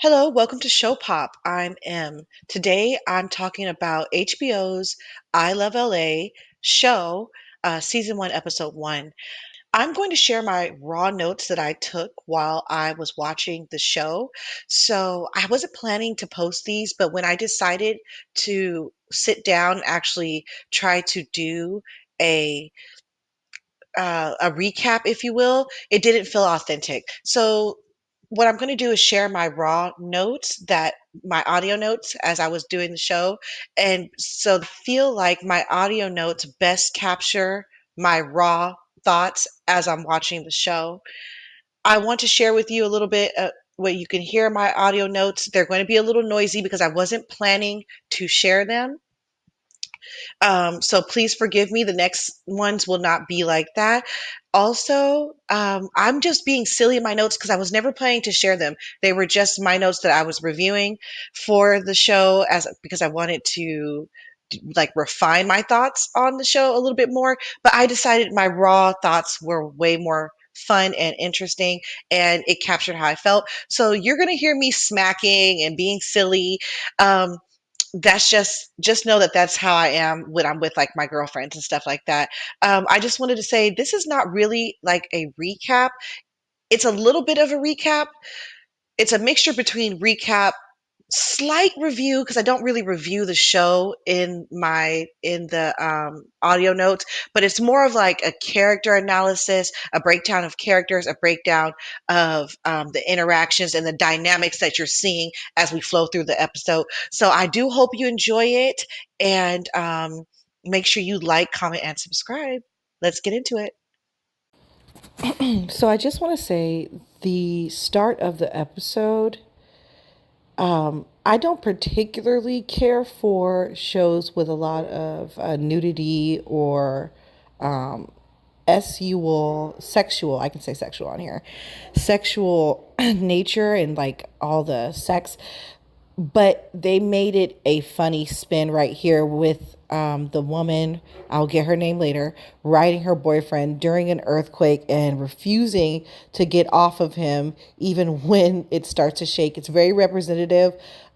Hello, welcome to Show Pop. I'm M. Today I'm talking about HBO's I Love LA show, season 1, episode 1. I'm going to share my raw notes that I took while I was watching the show. So I wasn't planning to post these, but when I decided to sit down and actually try to do a a recap, if you will, it didn't feel authentic. So what I'm going to do is share my raw notes that my audio notes as I was doing the show. And so I feel like my audio notes best capture my raw thoughts as I'm watching the show. I want to share with you a little bit what you can hear my audio notes. They're going to be a little noisy because I wasn't planning to share them. So please forgive me. The next ones will not be like that. Also, I'm just being silly in my notes because I was never planning to share them. They were just my notes that I was reviewing for the show as because I wanted to like refine my thoughts on the show a little bit more. But I decided my raw thoughts were way more fun and interesting and it captured how I felt. So you're going to hear me smacking and being silly. Um, that's just know that that's how I am when I'm with like my girlfriends and stuff like that. I just wanted to say this is not really like a recap. It's a little bit of a recap. It's a mixture between recap, slight review because I don't really review the show in the audio notes, but it's more of like a character analysis, a breakdown of characters, a breakdown of the interactions and the dynamics that you're seeing as we flow through the episode. So I do hope you enjoy it, and make sure you like, comment, and subscribe. Let's get into it. So I just want to say the start of the episode, I don't particularly care for shows with a lot of nudity or sexual, I can say sexual on here, sexual nature and like all the sex. But they made it a funny spin right here with the woman, I'll get her name later, riding her boyfriend during an earthquake and refusing to get off of him even when it starts to shake. It's very representative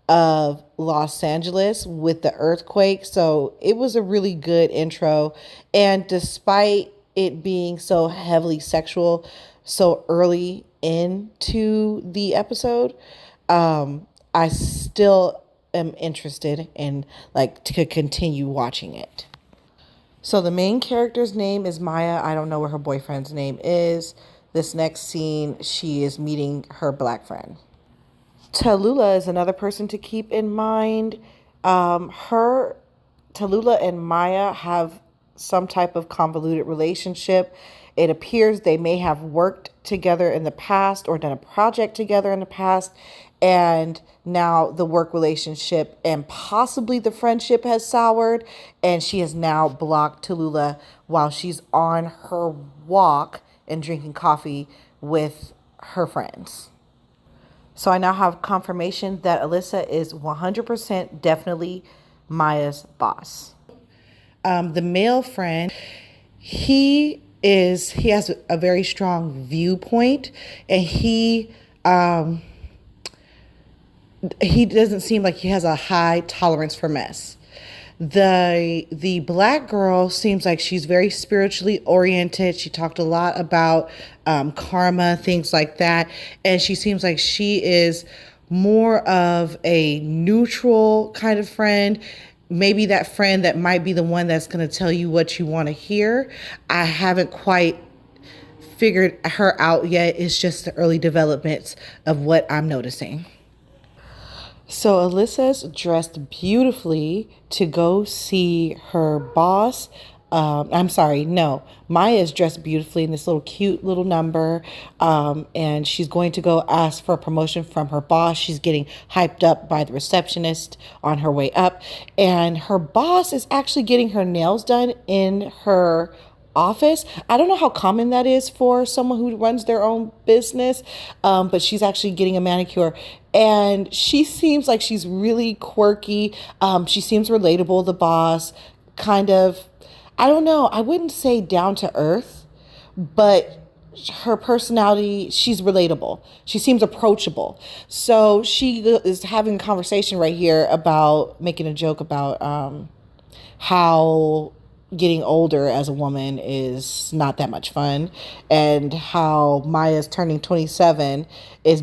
of Los Angeles with the earthquake. So it was a really good intro. And despite it being so heavily sexual so early into the episode, I still am interested in like to continue watching it. So the main character's name is Maya. I don't know what her boyfriend's name is. This next scene, she is meeting her black friend. Tallulah is another person to keep in mind. Her Tallulah and Maya have some type of convoluted relationship. It appears they may have worked together in the past or done a project together in the past, and now the work relationship and possibly the friendship has soured, and she has now blocked Tallulah while she's on her walk and drinking coffee with her friends. So I now have confirmation that Alyssa is 100% definitely Maya's boss. The male friend, he has a very strong viewpoint, and he doesn't seem like he has a high tolerance for mess. The black girl seems like she's very spiritually oriented. She talked a lot about karma, things like that, and she seems like she is more of a neutral kind of friend. Maybe that friend that might be the one that's going to tell you what you want to hear. I haven't quite figured her out yet. It's just the early developments of what I'm noticing. So Alyssa's dressed beautifully to go see her boss. I'm sorry, no. Maya's dressed beautifully in this little cute little number. And she's going to go ask for a promotion from her boss. She's getting hyped up by the receptionist on her way up. And her boss is actually getting her nails done in her office. I don't know how common that is for someone who runs their own business, but she's actually getting a manicure. And she seems like she's really quirky. She seems relatable, the boss, kind of, I don't know, I wouldn't say down to earth, but her personality, she's relatable. She seems approachable. So she is having a conversation right here about making a joke about how getting older as a woman is not that much fun, and how Maya's turning 27 is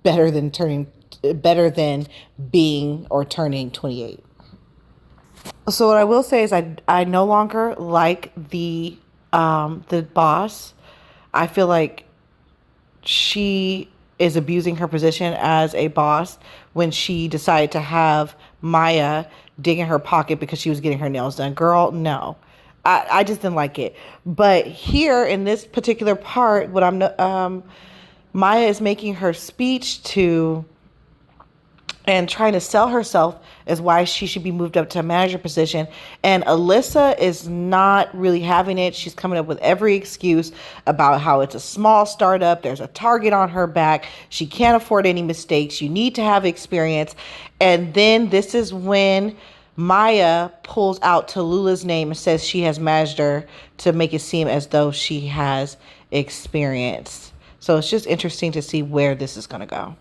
better than being or turning 28. So what I will say is I no longer like the boss. I feel like she is abusing her position as a boss when she decided to have Maya dig in her pocket because she was getting her nails done. Girl, no. I just didn't like it. But here in this particular part, what Maya is making her speech to and trying to sell herself as why she should be moved up to a manager position. And Alyssa is not really having it. She's coming up with every excuse about how it's a small startup. There's a target on her back. She can't afford any mistakes. You need to have experience. And then this is when Maya pulls out Tallulah's name and says she has managed her to make it seem as though she has experience. So it's just interesting to see where this is going to go.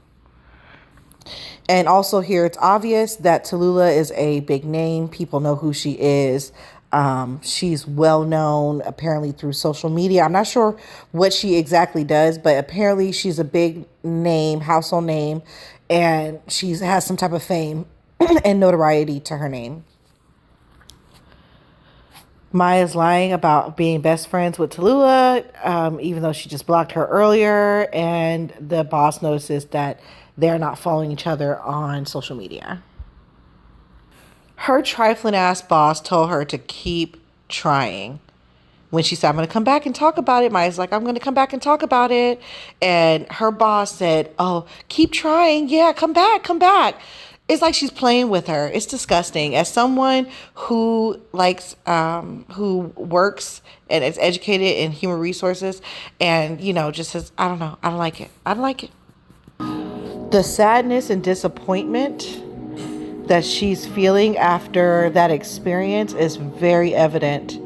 And also here, it's obvious that Tallulah is a big name. People know who she is. She's well known apparently through social media. I'm not sure what she exactly does, but apparently she's a big name, household name, and she has some type of fame and notoriety to her name. Maya's lying about being best friends with Tallulah, even though she just blocked her earlier, and the boss notices that they're not following each other on social media. Her trifling ass boss told her to keep trying. When she said, I'm going to come back and talk about it, Maya's like, I'm going to come back and talk about it. And her boss said, oh, keep trying. Yeah, come back, come back. It's like she's playing with her. It's disgusting. As someone who who works and is educated in human resources and, just says, I don't know, I don't like it. I don't like it. The sadness and disappointment that she's feeling after that experience is very evident.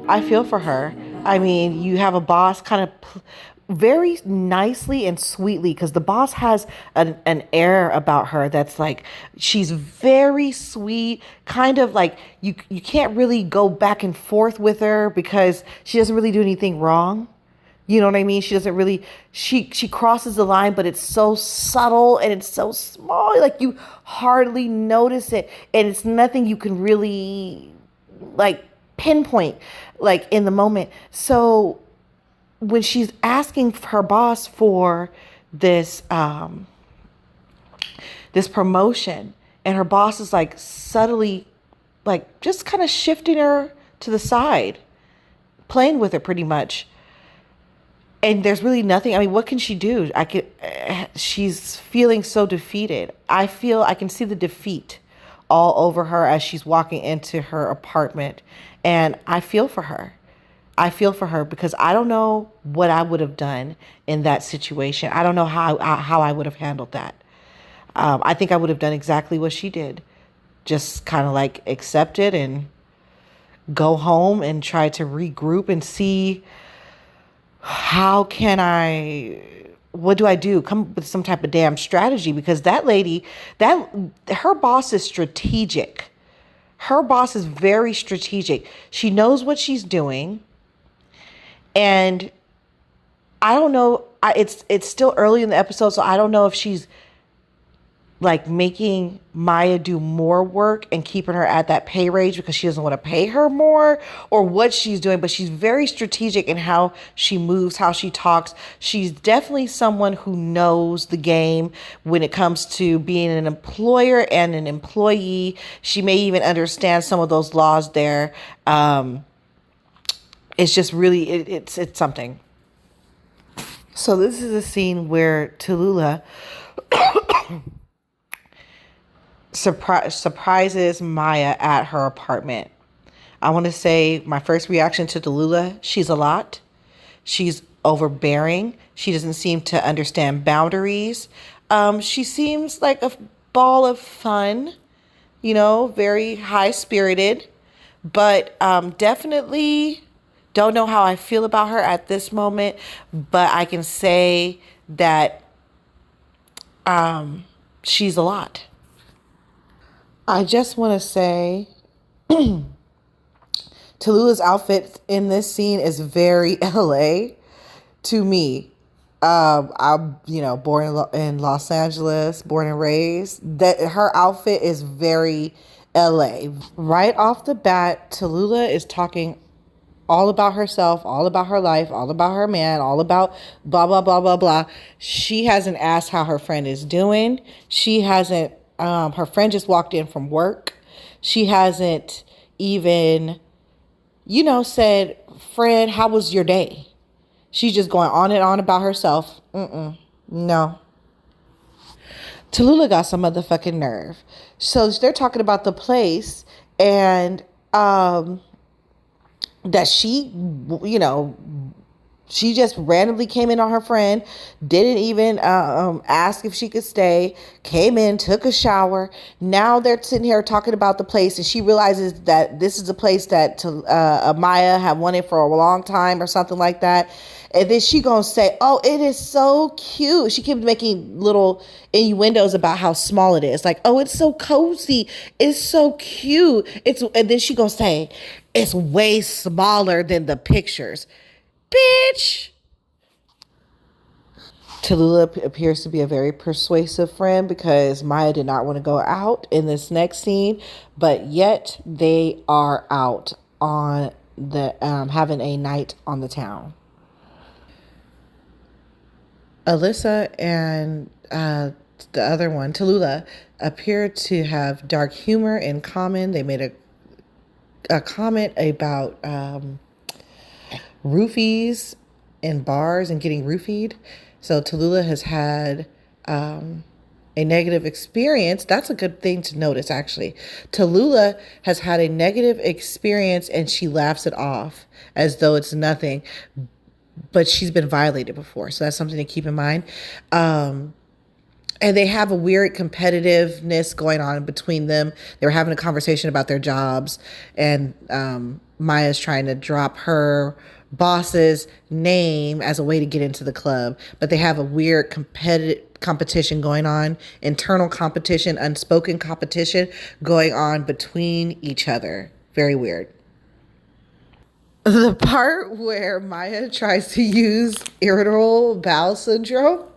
I feel for her. I mean, you have a boss kind of very nicely and sweetly, because the boss has an air about her that's like, she's very sweet, kind of like you can't really go back and forth with her because she doesn't really do anything wrong. You know what I mean? She doesn't really, she crosses the line, but it's so subtle and it's so small. Like you hardly notice it. And it's nothing you can really like pinpoint like in the moment. So when she's asking her boss for this, this promotion, and her boss is like subtly, like just kind of shifting her to the side, playing with her pretty much. And there's really nothing. I mean, what can she do? She's feeling so defeated. I can see the defeat all over her as she's walking into her apartment. And I feel for her. I feel for her because I don't know what I would have done in that situation. I don't know how I would have handled that. I think I would have done exactly what she did. Just kind of like accept it and go home and try to regroup and see what do I do? Come up with some type of damn strategy, because that lady, her boss is strategic. Her boss is very strategic. She knows what she's doing. And I don't know, it's still early in the episode, so I don't know if she's like making Maya do more work and keeping her at that pay range because she doesn't want to pay her more, or what she's doing. But she's very strategic in how she moves, how she talks. She's definitely someone who knows the game when it comes to being an employer and an employee. She may even understand some of those laws there. It's just really, it's something. So this is a scene where Tallulah surprises Maya at her apartment. I want to say my first reaction to Tallulah, she's a lot. She's overbearing. She doesn't seem to understand boundaries. She seems like a ball of fun, very high spirited, but definitely Don't know how I feel about her at this moment, but I can say that she's a lot. I just want to say Tallulah's outfit in this scene is very LA to me. I'm, born in Los Angeles, born and raised. That her outfit is very LA. Right off the bat, Tallulah is talking all about herself, all about her life, all about her man, all about blah, blah, blah, blah, blah. She hasn't asked how her friend is doing. She hasn't, her friend just walked in from work. She hasn't even, said, friend, how was your day? She's just going on and on about herself. No. Tallulah got some motherfucking nerve. So they're talking about the place and that she just randomly came in on her friend, didn't even ask if she could stay, came in, took a shower. Now they're sitting here talking about the place, and she realizes that this is a place that Amaya had wanted for a long time or something like that. And then she gonna say, oh, it is so cute. She keeps making little innuendos about how small it is. Like, oh, it's so cozy. It's so cute. And then she gonna say, it's way smaller than the pictures. Bitch. Tallulah appears to be a very persuasive friend because Maya did not want to go out in this next scene, but yet they are out on the having a night on the town. Alyssa and the other one, Tallulah, appear to have dark humor in common. They made a comment about roofies in bars and getting roofied. So Tallulah has had a negative experience. That's a good thing to notice, actually. Tallulah has had a negative experience and she laughs it off as though it's nothing, but she's been violated before. So that's something to keep in mind. And they have a weird competitiveness going on between them. They were having a conversation about their jobs, and Maya's trying to drop her boss's name as a way to get into the club. But they have a weird competition going on, internal competition, unspoken competition going on between each other. Very weird. The part where Maya tries to use irritable bowel syndrome,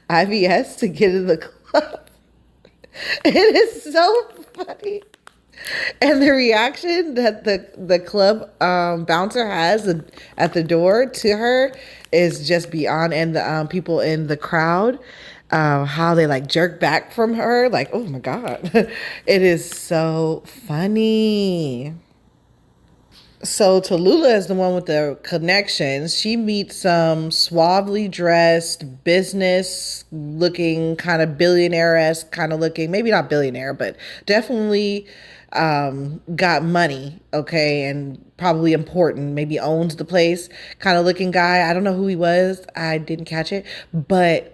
IBS, to get in the club. It is so funny. And the reaction that the club bouncer has at the door to her is just beyond. And the people in the crowd, how they like jerk back from her. Like, oh my God. It is so funny. So Tallulah is the one with the connections. She meets some suavely dressed, business looking, kind of billionaire-esque kind of looking, maybe not billionaire, but definitely got money, okay, and probably important, maybe owns the place kind of looking guy. I don't know who he was. I didn't catch it. But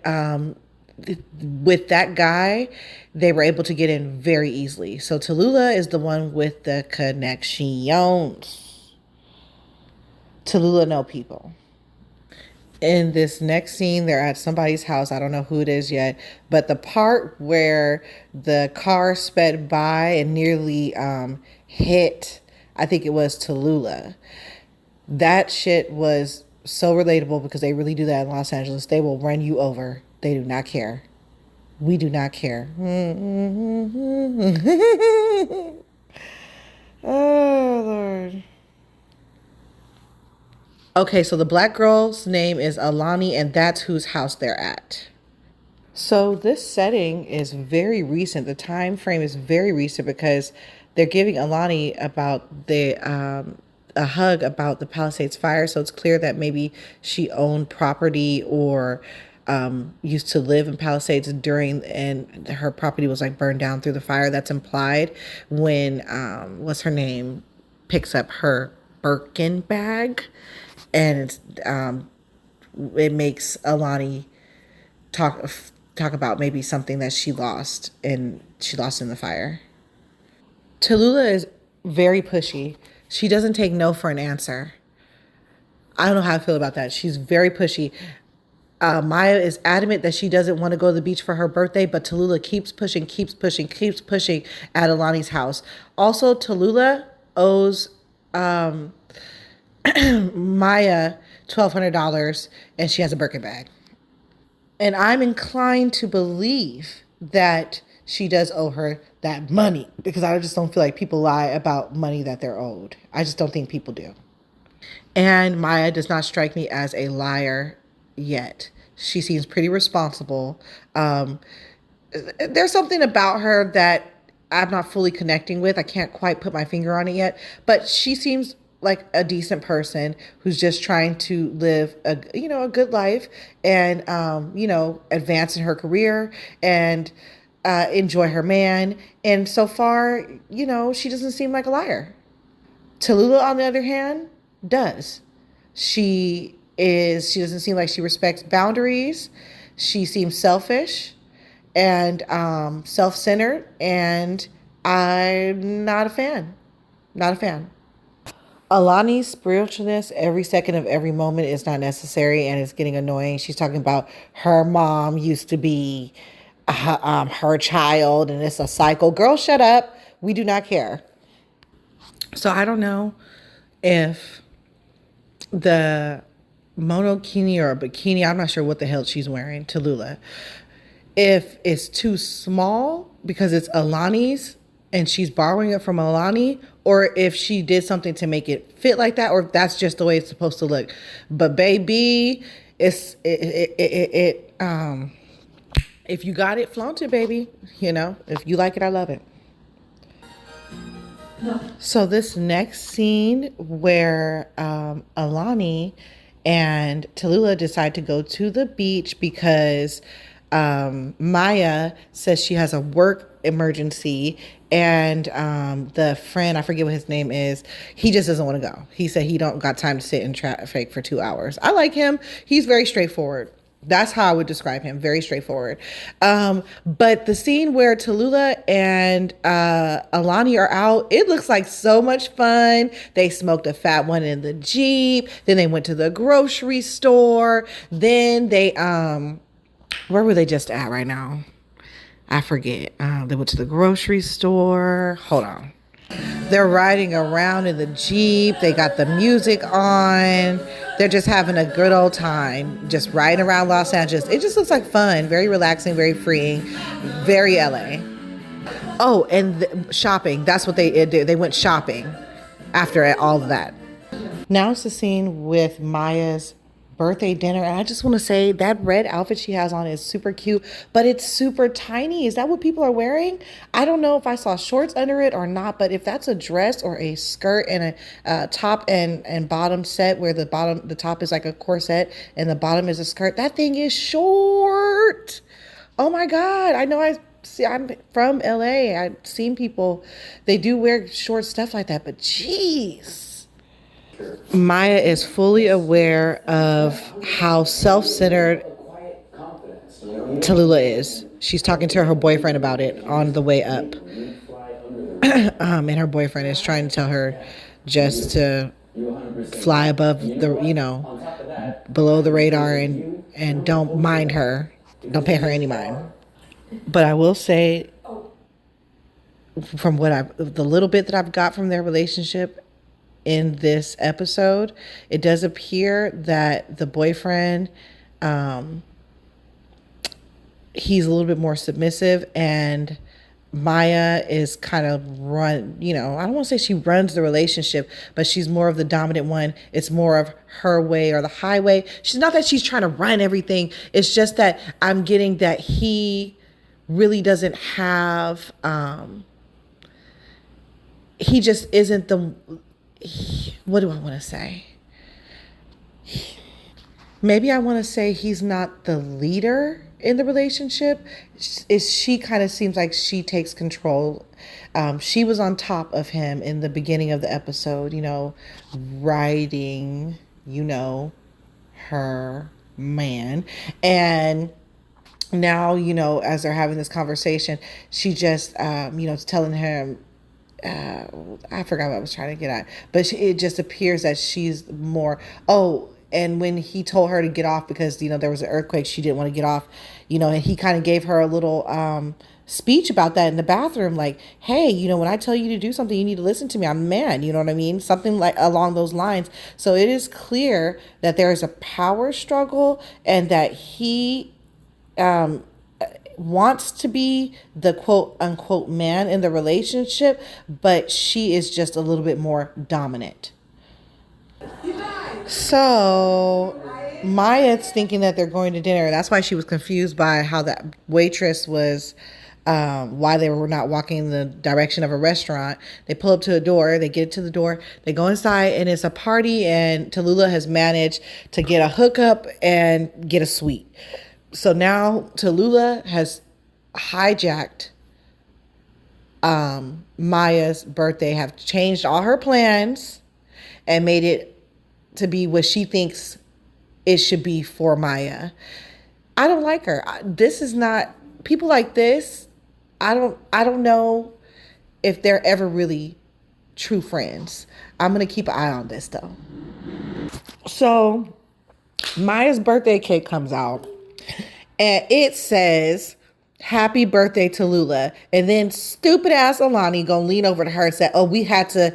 with that guy, they were able to get in very easily. So Tallulah is the one with the connections. Tallulah know people. In this next scene, they're at somebody's house. I don't know who it is yet, but the part where the car sped by and nearly hit, I think it was Tallulah. That shit was so relatable because they really do that in Los Angeles. They will run you over. They do not care. We do not care. Oh, Lord. Okay, so the black girl's name is Alani, and that's whose house they're at. So this setting is very recent. The time frame is very recent because they're giving Alani about the a hug about the Palisades fire. So it's clear that maybe she owned property or used to live in Palisades during, and her property was like burned down through the fire. That's implied when what's her name picks up her Birkin bag, and it makes Alani talk talk about maybe something that she lost in the fire. Tallulah is very pushy. She doesn't take no for an answer. I don't know how I feel about that. She's very pushy. Maya is adamant that she doesn't want to go to the beach for her birthday, but Tallulah keeps pushing, keeps pushing, keeps pushing at Alani's house. Also, Tallulah owes Maya $1,200 and she has a Birkin bag. And I'm inclined to believe that she does owe her that money because I just don't feel like people lie about money that they're owed. I just don't think people do. And Maya does not strike me as a liar yet. She seems pretty responsible. There's something about her that I'm not fully connecting with. I can't quite put my finger on it yet, but she seems like a decent person who's just trying to live a good life and advance in her career and enjoy her man. And so far, she doesn't seem like a liar. Tallulah, on the other hand, does. She doesn't seem like she respects boundaries. She seems selfish and self-centered, and I'm not a fan. Not a fan. Alani's spiritualness every second of every moment is not necessary and it's getting annoying. She's talking about her mom used to be her child and it's a cycle. Girl, shut up. We do not care. So I don't know if the monokini or a bikini, I'm not sure what the hell she's wearing, Tallulah, if it's too small because it's Alani's and she's borrowing it from Alani, or if she did something to make it fit like that, or if that's just the way it's supposed to look. But baby, if you got it, flaunt it, baby. If you like it, I love it. So this next scene where Alani and Tallulah decide to go to the beach because Maya says she has a work emergency and the friend, I forget what his name is, he just doesn't want to go. He said he don't got time to sit in traffic for 2 hours. I like him. He's very straightforward. That's how I would describe him. Very straightforward. But the scene where Tallulah and Alani are out, it looks like so much fun. They smoked a fat one in the Jeep. Then they went to the grocery store. Then they, where were they just at right now? I forget. They went to the grocery store. Hold on. They're riding around in the Jeep. They got the music on. They're just having a good old time, just riding around Los Angeles. It just looks like fun, very relaxing, very freeing, very LA. Oh, and shopping. That's what they did. They went shopping after all of that. Now it's the scene with Maya's birthday dinner. And I just want to say that red outfit she has on is super cute, but it's super tiny. Is that what people are wearing? I don't know if I saw shorts under it or not, but if that's a dress or a skirt and a top and bottom set where the top is like a corset and the bottom is a skirt, that thing is short. Oh my God. I know I'm from LA. I've seen people, they do wear short stuff like that, but geez. Maya is fully aware of how self-centered Tallulah is. She's talking to her boyfriend about it on the way up. And her boyfriend is trying to tell her just to fly above below the radar and don't mind her. Don't pay her any mind. But I will say, from the little bit that I've got from their relationship in this episode, it does appear that the boyfriend, he's a little bit more submissive, and Maya is kind of I don't want to say she runs the relationship, but she's more of the dominant one. It's more of her way or the highway. She's not that she's trying to run everything. It's just that I'm getting that he really doesn't have, he just isn't what do I want to say? Maybe I want to say he's not the leader in the relationship. She kind of seems like she takes control. She was on top of him in the beginning of the episode, riding, her man. And now, as they're having this conversation, she just, is telling him, I forgot what I was trying to get at, but it just appears that she's more, and when he told her to get off because there was an earthquake, she didn't want to get off. And he kind of gave her a little speech about that in the bathroom, like, hey, when I tell you to do something, you need to listen to me. I'm a man, you know what I mean? Something like along those lines. So it is clear that there is a power struggle, and that he wants to be the quote unquote man in the relationship, but she is just a little bit more dominant. So Maya's thinking that they're going to dinner. That's why she was confused by how that waitress was, why they were not walking in the direction of a restaurant. They pull up to a door, they get to the door, they go inside, and it's a party, and Tallulah has managed to get a hookup and get a suite. So now Tallulah has hijacked Maya's birthday, have changed all her plans, and made it to be what she thinks it should be for Maya. I don't like her. This is not people like this. I don't know if they're ever really true friends. I'm going to keep an eye on this though. So Maya's birthday cake comes out, and it says, "Happy birthday, Tallulah." And then stupid ass Alani gonna lean over to her and say, "Oh, we had to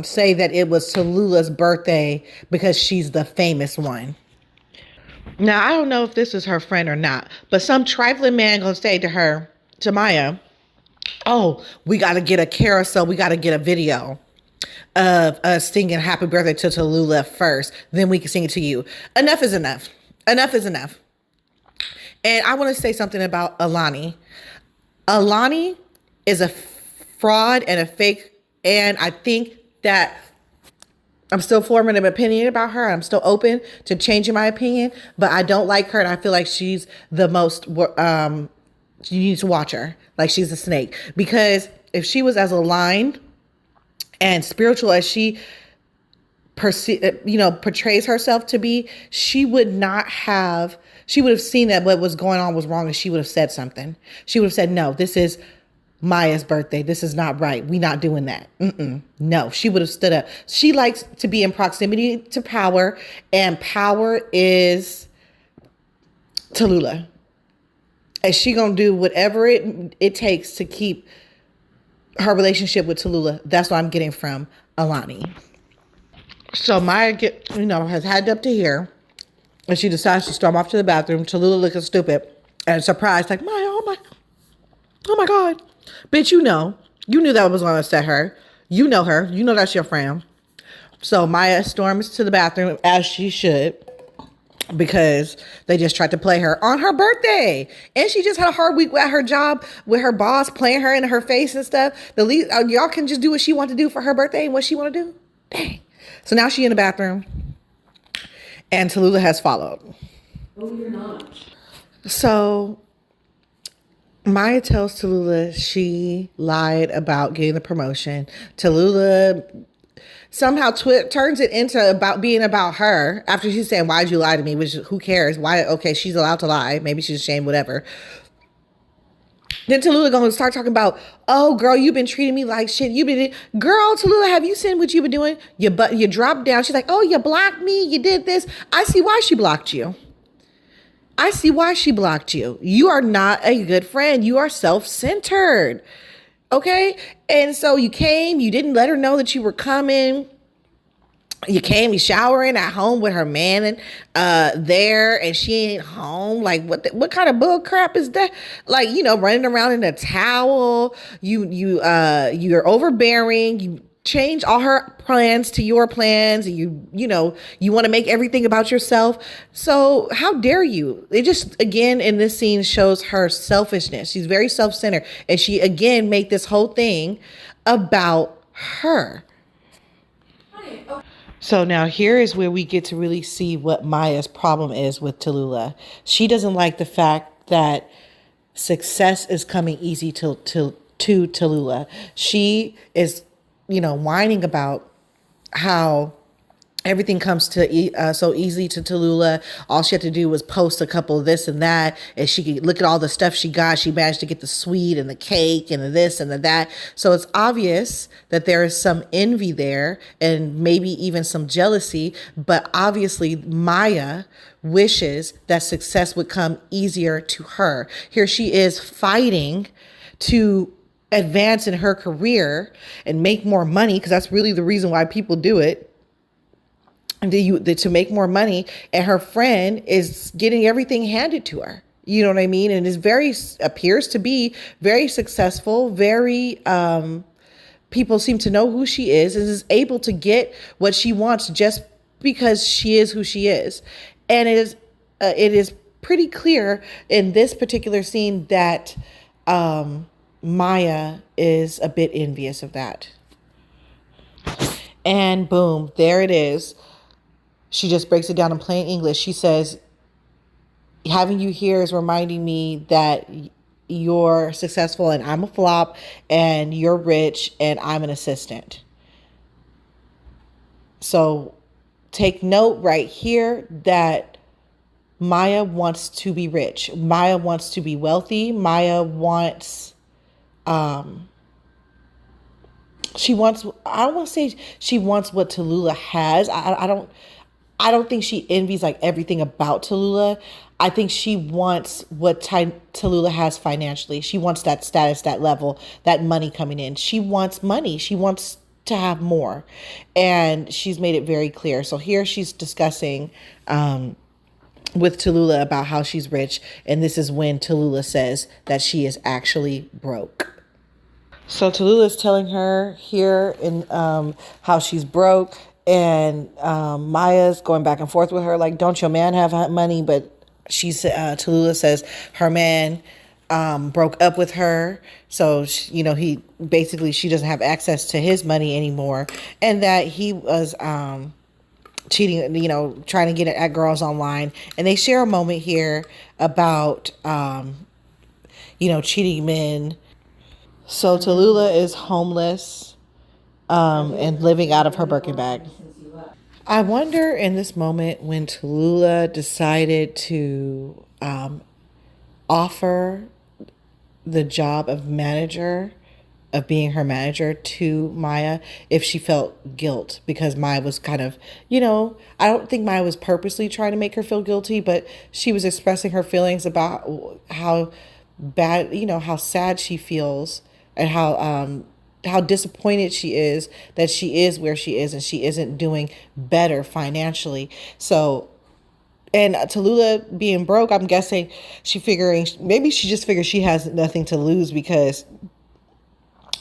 say that it was Tallulah's birthday because she's the famous one." Now I don't know if this is her friend or not, but some trifling man gonna say to her, to Maya, "Oh, we gotta get a carousel. We gotta get a video of us singing happy birthday to Tallulah first. Then we can sing it to you." Enough is enough. Enough is enough. And I want to say something about Alani. Alani is a fraud and a fake. And I think that I'm still forming an opinion about her. I'm still open to changing my opinion, but I don't like her. And I feel like she's the most, you need to watch her. Like she's a snake. Because if she was as aligned and spiritual as she portrays herself to be, she would have seen that what was going on was wrong, and she would have said something. She would have said, "No, this is Maya's birthday. This is not right. We not doing that." No, she would have stood up. She likes to be in proximity to power, and power is Tallulah. And she gonna do whatever it takes to keep her relationship with Tallulah. That's what I'm getting from Alani. So Maya has had up to here, and she decides to storm off to the bathroom. Tallulah looking stupid and surprised, like, Maya, oh my God. Bitch, you knew that was going to upset her. You know her. You know that's your friend. So Maya storms to the bathroom, as she should, because they just tried to play her on her birthday. And she just had a hard week at her job with her boss playing her in her face and stuff. The least, y'all can just do what she want to do for her birthday and what she want to do. Dang. So now she in the bathroom, and Tallulah has followed. Oh, you're not. So Maya tells Tallulah she lied about getting the promotion. Tallulah somehow turns it into about being about her after she's saying, "Why'd you lie to me?" Which, who cares? Why? Okay, she's allowed to lie. Maybe she's ashamed, whatever. Then Tallulah gonna start talking about, "Oh, girl, you've been treating me like shit. Girl, Tallulah, have you seen what you've been doing? You dropped down." She's like, "Oh, you blocked me. You did this. I see why she blocked you. I see why she blocked you. You are not a good friend. You are self-centered." Okay? And so you came, you didn't let her know that you were coming. You came, you showering at home with her man there, and she ain't home. Like, what kind of bull crap is that? Like, running around in a towel. You're overbearing. You change all her plans to your plans, and you want to make everything about yourself. So how dare you? It just, again, in this scene shows her selfishness. She's very self-centered, and she again made this whole thing about her. So now here is where we get to really see what Maya's problem is with Tallulah. She doesn't like the fact that success is coming easy to Tallulah. She is, whining about how everything comes to so easily to Tallulah. All she had to do was post a couple of this and that, and she could look at all the stuff she got. She managed to get the sweet and the cake and the this and the that. So it's obvious that there is some envy there and maybe even some jealousy. But obviously, Maya wishes that success would come easier to her. Here she is fighting to advance in her career and make more money, because that's really the reason why people do it, to make more money, and her friend is getting everything handed to her. You know what I mean? And is very, appears to be very successful, very people seem to know who she is able to get what she wants just because she is who she is. And it is pretty clear in this particular scene that Maya is a bit envious of that. And boom, there it is. She just breaks it down in plain English. She says, having you here is reminding me that you're successful and I'm a flop, and you're rich and I'm an assistant. So take note right here that Maya wants to be rich. Maya wants to be wealthy. Maya wants, she wants, I don't want to say she wants what Tallulah has. I don't think she envies like everything about Tallulah. I think she wants what Tallulah has financially. She wants that status, that level, that money coming in. She wants money. She wants to have more. And she's made it very clear. So here she's discussing with Tallulah about how she's rich. And this is when Tallulah says that she is actually broke. So Tallulah is telling her here in how she's broke, and Maya's going back and forth with her like, "Don't your man have money?" But Tallulah says her man broke up with her, so he basically, she doesn't have access to his money anymore, and that he was cheating, trying to get it at girls online. And they share a moment here about cheating men. So Tallulah is homeless and living out of her Birkin bag. I wonder in this moment when Tallulah decided to offer the job of manager, of being her manager to Maya, if she felt guilt, because Maya was kind of, I don't think Maya was purposely trying to make her feel guilty, but she was expressing her feelings about how bad, how sad she feels, and how disappointed she is that she is where she is and she isn't doing better financially. So, and Tallulah being broke, I'm guessing maybe she just figures she has nothing to lose because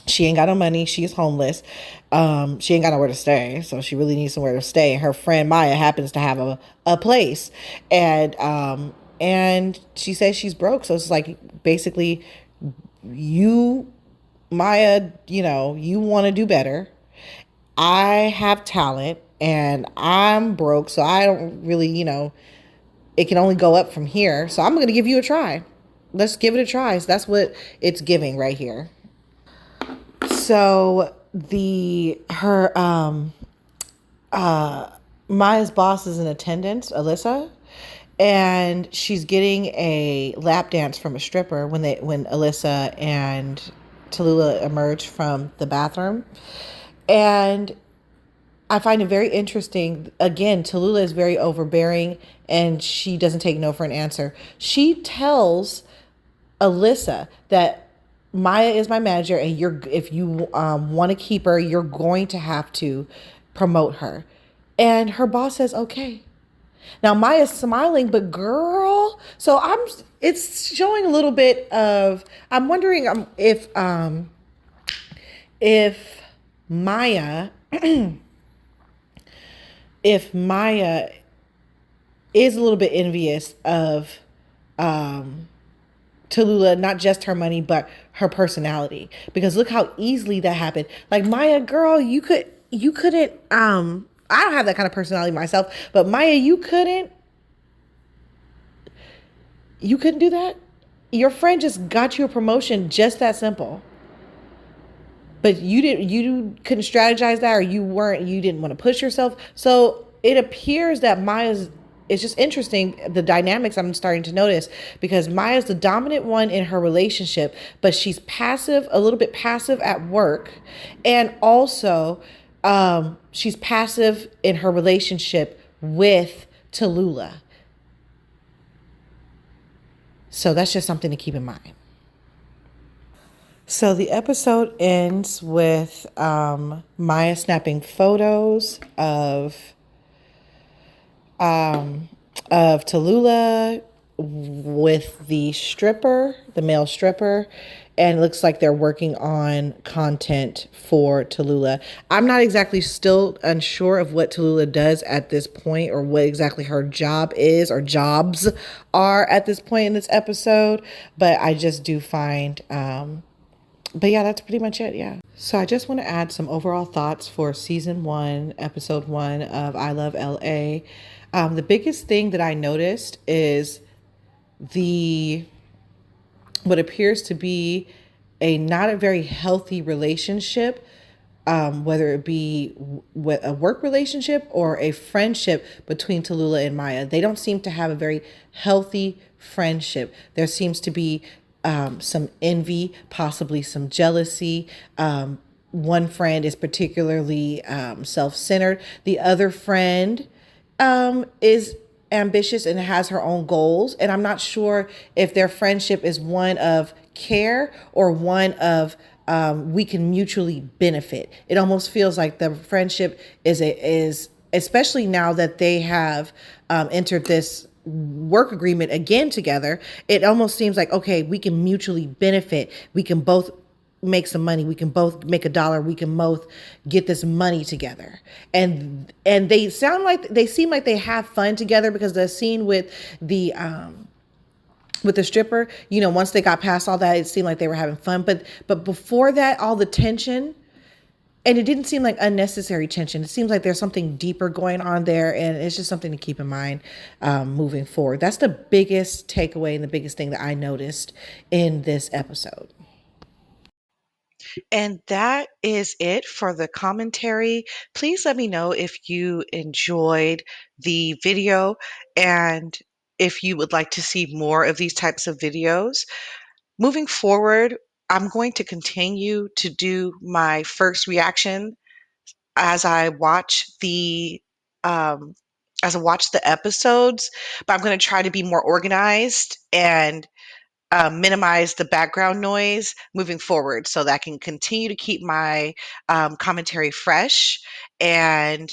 she ain't got no money. She's homeless. She ain't got nowhere to stay, so she really needs somewhere to stay. Her friend Maya happens to have a place, and she says she's broke. So it's like, basically, you, Maya, you want to do better. I have talent and I'm broke, so I don't really, it can only go up from here. So I'm going to give you a try. Let's give it a try. So that's what it's giving right here. So Maya's boss is in attendance, Alyssa, and she's getting a lap dance from a stripper when Alyssa and Tallulah emerge from the bathroom. And I find it very interesting. Again, Tallulah is very overbearing and she doesn't take no for an answer. She tells Alyssa that Maya is my manager, and if you want to keep her, you're going to have to promote her. And her boss says, okay. Now Maya's smiling, but girl, so it's showing a little bit of, I'm wondering if Maya, if Maya is a little bit envious of Tallulah, not just her money, but her personality. Because look how easily that happened. Like, Maya, girl, you couldn't, I don't have that kind of personality myself, but Maya, you couldn't do that. Your friend just got you a promotion, just that simple. But you couldn't strategize that, or you didn't want to push yourself. So it appears that Maya's, it's just interesting the dynamics I'm starting to notice, because Maya's the dominant one in her relationship, but she's passive, a little bit passive at work, and also she's passive in her relationship with Tallulah. So that's just something to keep in mind. So the episode ends with Maya snapping photos of Tallulah with the stripper, the male stripper, and it looks like they're working on content for Tallulah. I'm not exactly still unsure of what Tallulah does at this point, or what exactly her job is or jobs are at this point in this episode, but I just do find but yeah, that's pretty much it. Yeah. So I just want to add some overall thoughts for season one, episode one of I Love LA. The biggest thing that I noticed is the what appears to be a not a very healthy relationship, whether it be a work relationship or a friendship between Tallulah and Maya. They don't seem to have a very healthy friendship. There seems to be some envy, possibly some jealousy. One friend is particularly self centered. The other friend is ambitious and has her own goals. And I'm not sure if their friendship is one of care or one of we can mutually benefit. It almost feels like the friendship is especially now that they have entered this work agreement again together. It almost seems like, okay, we can mutually benefit. We can both make some money, we can both make a dollar, we can both get this money together. And they sound like they seem like they have fun together, because the scene with the stripper, you know, once they got past all that, it seemed like they were having fun, but before that, all the tension, and it didn't seem like unnecessary tension. It seems like there's something deeper going on there, and it's just something to keep in mind moving forward. That's the biggest takeaway and the biggest thing that I noticed in this episode. And that is it for the commentary. Please let me know if you enjoyed the video and if you would like to see more of these types of videos. Moving forward, I'm going to continue to do my first reaction as I watch the um, episodes, but I'm going to try to be more organized and minimize the background noise moving forward so that I can continue to keep my commentary fresh and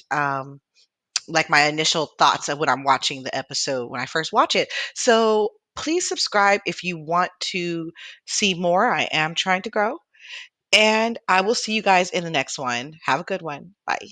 like my initial thoughts of when I'm watching the episode when I first watch it. So please subscribe if you want to see more. I am trying to grow. And I will see you guys in the next one. Have a good one. Bye.